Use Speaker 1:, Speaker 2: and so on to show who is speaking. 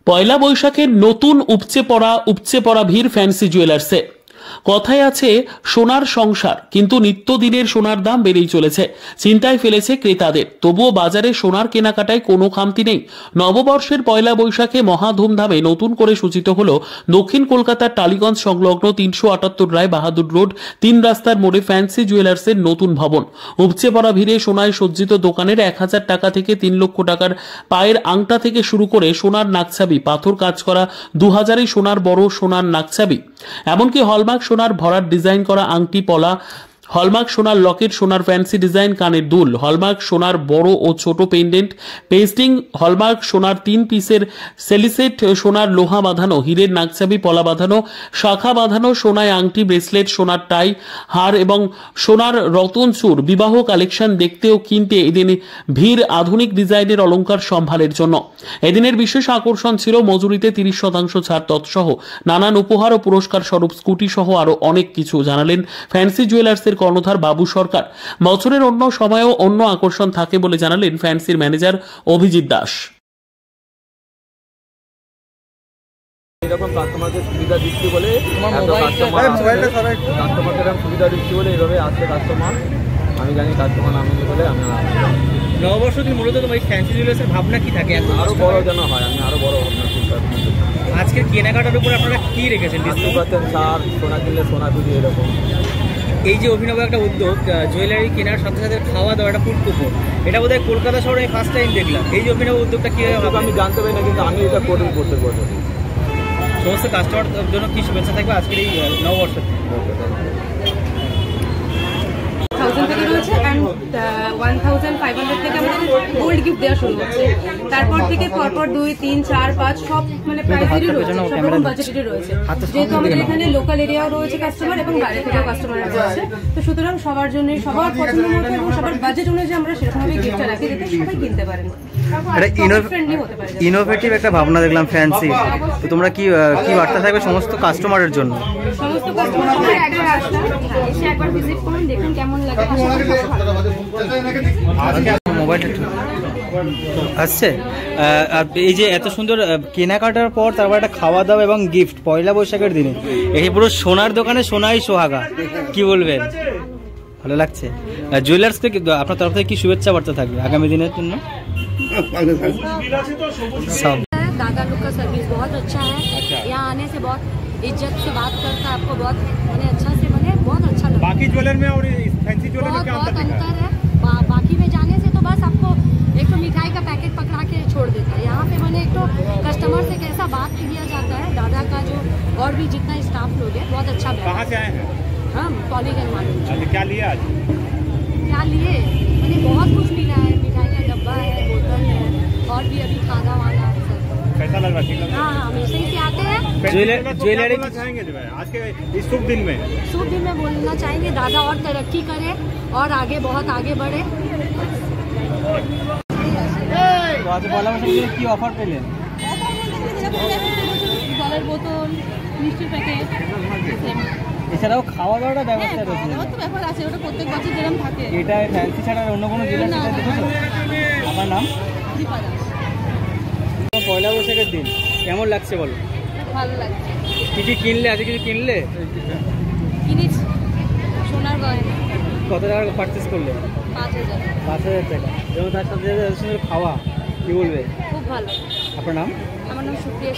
Speaker 1: পয়লা বৈশাখের নতুন উপচে পড়া ভিড় ফ্যান্সি জুয়েলার্সে। কথায় আছে সোনার সংসার, কিন্তু নিত্যদিনের সোনার দাম বেড়েই চলেছে, চিন্তায় ফেলেছে ক্রেতাদের। তবুও বাজারে সোনার কেনাকাটায় কোনো খামতি নেই। নববর্ষের পয়লা বৈশাখে মহা ধুমধামে নতুন করে সূচিত হল দক্ষিণ কলকাতার টালিগঞ্জ সংলগ্ন 378 রায় বাহাদুর রোড 3 রাস্তার মোড়ে ফ্যান্সি জুয়েলার্সের নতুন ভবন। উপচে পড়া ভিড়ে সোনায় সজ্জিত দোকানের 1000 টাকা থেকে 3 লক্ষ টাকার পায়ের আংটা থেকে শুরু করে সোনার নাকছাবি, পাথর কাজ করা 2000 সোনার বড় সোনার নাকছাবি, এমনকি হলমার্ক সোনার ভরাট ডিজাইন করা আংটি, পলা, হলমার্ক সোনার লকেট, সোনার ফ্যান্সি ডিজাইন কানের দুল, হলমার্ক সোনার বড় ও ছোট পেন্ডেন্ট, পেস্টিং, হলমার্ক সোনার 3 পিসের সেলিসেট, সোনার লোহা বাঁধানো হীরের নাকছাবি, পলা বাঁধানো, শাখা বাঁধানো সোনায় আংটি, ব্রেসলেট, সোনার টাই, হার এবং সোনার রতন চূড়, বিবাহ কালেকশন দেখতে ও কিনতে এদিন ভিড় আধুনিক ডিজাইনের অলংকার সম্ভারের জন্য। এদিনের বিশেষ আকর্ষণ ছিল মজুরিতে 30% ছাড় তৎসহ নানান উপহার ও পুরস্কার স্বরূপ স্কুটি সহ আরো অনেক কিছু, জানালেন ফ্যান্সি জুয়েলার্সের কর্ণধার বাবু সরকার। বছরের অন্য সময়েও অন্য আকর্ষণ থাকে বলে জানালেন ফ্যান্সির ম্যানেজার অভিজিৎ দাস।
Speaker 2: এরকম কাস্টমারদের সুবিধা দিচ্ছি বলে সুবিধা দিচ্ছি বলে এইভাবে আসছে কাস্টমার। আমি জানি কাস্টমার নামে বলে আমি
Speaker 3: নববর্ষ দিন মূলত তোমার ফ্যান্সি জুয়েলার্সের ভাবনা কি থাকে?
Speaker 2: আরো বড় যেন হয়, আমি আরো বড় ভাবনা চিন্তা।
Speaker 3: আজকের কেনাকাটার উপর আপনারা কি রেখেছেন?
Speaker 2: 20% ছাড়, সোনা কিনলে সোনা দিদি, এরকম।
Speaker 3: এই যে অভিনব একটা উদ্যোগ, জুয়েলারি কেনার সাথে সাথে খাওয়া দাওয়া, একটা ফুড কুপন, এটা বোধহয় কলকাতা শহরে আমি ফার্স্ট টাইম দেখলাম। এই যে অভিনব উদ্যোগটা কি
Speaker 2: আমি জানতে পারি না, কিন্তু আমি এটা করি প্রত্যেক বছর।
Speaker 3: সমস্ত কাস্টমারদের জন্য কি শুভেচ্ছা থাকবে আজকের এই নববর্ষ?
Speaker 4: 1000 থেকে রয়েছে অ্যান্ড 1500 থেকে আমাদের গোল্ড গিফট দেওয়া শুরু হচ্ছে। তারপর থেকে পরপর 2, 3, 4, 5 সব মানে প্রাইজেরই রয়েছে, সব রকম বাজেটেরই রয়েছে। যেহেতু আমাদের এখানে লোকাল এরিয়াও রয়েছে কাস্টমার এবং বাইরে থেকেও কাস্টমার রয়েছে, তো সুতরাং সবার জন্য সবার পছন্দের মতো এবং সবার বাজেট অনুযায়ী আমরা সেরকমভাবে গিফটটা রাখি যাতে সবাই কিনতে পারেন।
Speaker 5: ইনোভেটিভ একটা ভাবনা দেখলাম ফ্যান্সি, তো তোমরা কি বার্তা থাকবে সমস্ত কাস্টমারের জন্য?
Speaker 4: সমস্ত কাস্টমার একবার আসুন, এসে একবার ভিজিট করুন, দেখুন কেমন লাগে।
Speaker 5: মোবাইল আসছে। এই যে এত সুন্দর কেনাকাটার পর তারপর একটা খাওয়া দাওয়া এবং গিফট পয়লা বৈশাখের দিনে, এই পুরো সোনার দোকানে সোনাই সোহাগা, কি বলবেন? ভালো লাগছে। জুয়েলার্স থেকে আপনার তরফ থেকে কি শুভেচ্ছা বার্তা থাকবে আগামী দিনের জন্য? सब
Speaker 6: दादा लोग का सर्विस बहुत अच्छा है। यहाँ आने से बहुत इज्जत से बात करता है, आपको बहुत अच्छा से बहुत अच्छा लगता है।
Speaker 3: बाकी ज्वेलर में और फैंसी ज्वेलर में क्या
Speaker 6: अंतर है? बाकी में जाने से तो बस आपको एक तो मिठाई का पैकेट पकड़ा के छोड़ देता है। यहाँ पे एक तो कस्टमर से कैसा बात किया जाता है, दादा का जो और भी जितना स्टाफ लोग है बहुत अच्छा।
Speaker 3: कहाँ से आए हैं?
Speaker 6: हम टॉलीगंज मालूम।
Speaker 3: क्या लिए आज?
Speaker 6: क्या लिए? मैंने बहुत कुछ मिला है, मिठाई का डब्बा है, बोतल है, और भी अभी खाना वाना सब।
Speaker 3: कैसा लग रहा है?
Speaker 6: हाँ, हमेशा ही से आते हैं।
Speaker 3: ज्वेलरी चाहेंगे आज के इस शुभ दिन में?
Speaker 6: शुभ दिन में बोलना चाहेंगे दादा और तरक्की करे और आगे बहुत आगे बढ़े।
Speaker 5: কি অফার পেলেন?
Speaker 4: জলের বোতল, মিষ্টির প্যাকেট,
Speaker 5: এছাড়াও খাওয়া দাওয়ার ব্যবস্থা রয়েছে।
Speaker 4: ব্যাপার আছে, ওটা প্রত্যেক বছর যেরকম থাকে।
Speaker 5: এটা ফ্যান্সি ছাড়া অন্য কোনো জিনিস দেখেছো? আমার নাম পয়লা বৈশাখের দিন কেমন লাগছে বলো?
Speaker 4: ভালো লাগছে।
Speaker 5: কি কিনলে? আজকে কিছু কিনলে?
Speaker 4: কিনেছি সোনার গয়না।
Speaker 5: কত টাকা পারচেস করলে? 5000 টাকা। যেমন তার সাথে সুন্দর খাওয়া, কি বলবে?
Speaker 4: খুব ভালো।
Speaker 5: আপনার নাম?
Speaker 4: আমার নাম সুপ্রিয়া।